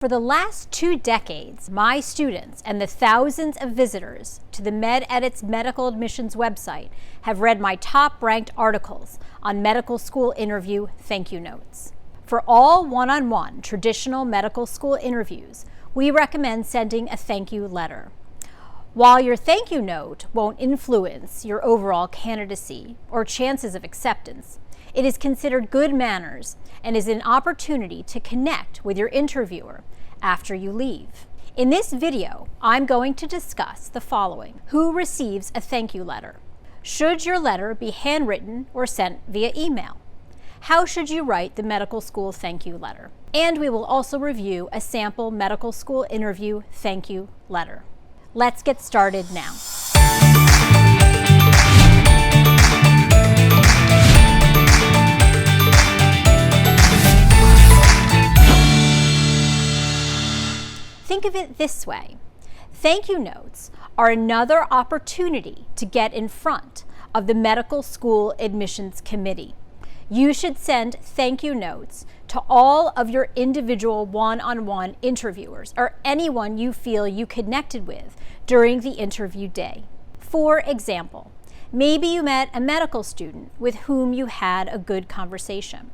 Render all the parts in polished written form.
For the last 2 decades, my students and the thousands of visitors to the MedEdit's medical admissions website have read my top-ranked articles on medical school interview thank you notes. For all one-on-one traditional medical school interviews, we recommend sending a thank you letter. While your thank you note won't influence your overall candidacy or chances of acceptance, it is considered good manners and is an opportunity to connect with your interviewer after you leave. In this video, I'm going to discuss the following. Who receives a thank you letter? Should your letter be handwritten or sent via email? How should you write the medical school thank you letter? And we will also review a sample medical school interview thank you letter. Let's get started now. Think of it this way. Thank you notes are another opportunity to get in front of the medical school admissions committee. You should send thank you notes to all of your individual one-on-one interviewers or anyone you feel you connected with during the interview day. For example, maybe you met a medical student with whom you had a good conversation,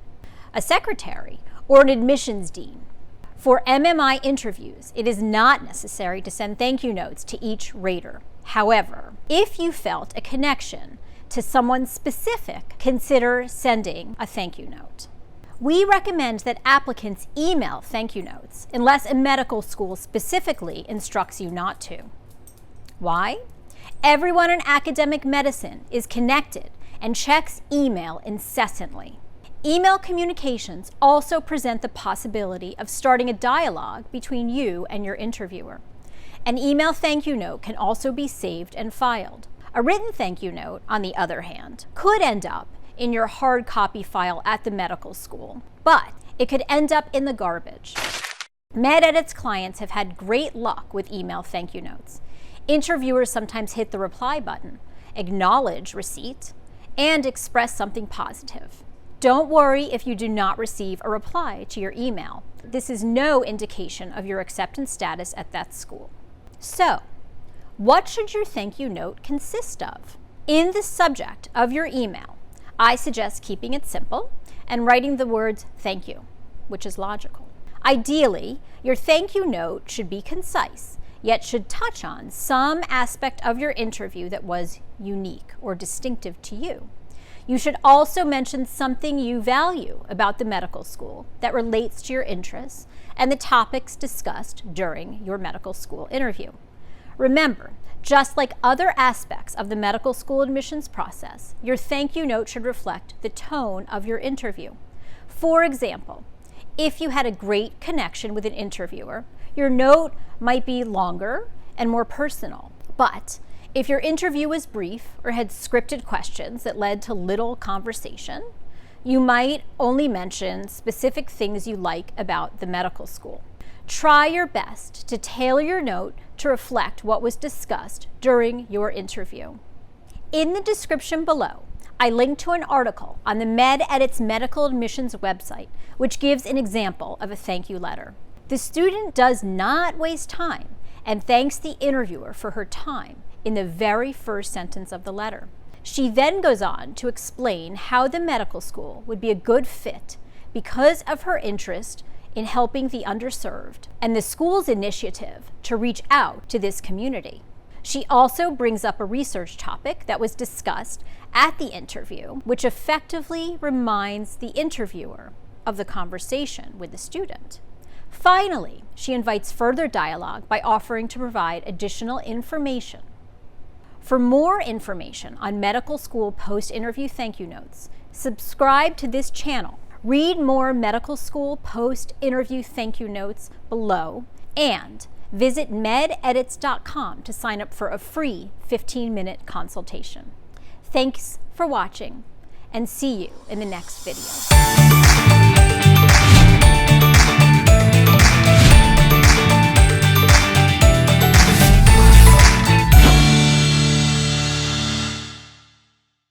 a secretary, or an admissions dean. For MMI interviews, it is not necessary to send thank you notes to each rater. However, if you felt a connection to someone specific, consider sending a thank you note. We recommend that applicants email thank you notes unless a medical school specifically instructs you not to. Why? Everyone in academic medicine is connected and checks email incessantly. Email communications also present the possibility of starting a dialogue between you and your interviewer. An email thank you note can also be saved and filed. A written thank you note, on the other hand, could end up in your hard copy file at the medical school, but it could end up in the garbage. MedEdit's clients have had great luck with email thank you notes. Interviewers sometimes hit the reply button, acknowledge receipt, and express something positive. Don't worry if you do not receive a reply to your email. This is no indication of your acceptance status at that school. So, what should your thank you note consist of? In the subject of your email, I suggest keeping it simple and writing the words thank you, which is logical. Ideally, your thank you note should be concise, yet should touch on some aspect of your interview that was unique or distinctive to you. You should also mention something you value about the medical school that relates to your interests and the topics discussed during your medical school interview. Remember, just like other aspects of the medical school admissions process, your thank you note should reflect the tone of your interview. For example, if you had a great connection with an interviewer, your note might be longer and more personal. But if your interview was brief or had scripted questions that led to little conversation, you might only mention specific things you like about the medical school. Try your best to tailor your note to reflect what was discussed during your interview. In the description below, I linked to an article on the MedEdit's medical admissions website, which gives an example of a thank you letter. The student does not waste time and thanks the interviewer for her time in the very first sentence of the letter. She then goes on to explain how the medical school would be a good fit because of her interest in helping the underserved and the school's initiative to reach out to this community. She also brings up a research topic that was discussed at the interview, which effectively reminds the interviewer of the conversation with the student. Finally, she invites further dialogue by offering to provide additional information. For more information on medical school post-interview thank you notes, subscribe to this channel, read more medical school post-interview thank you notes below, and visit mededits.com to sign up for a free 15-minute consultation. Thanks for watching, and see you in the next video.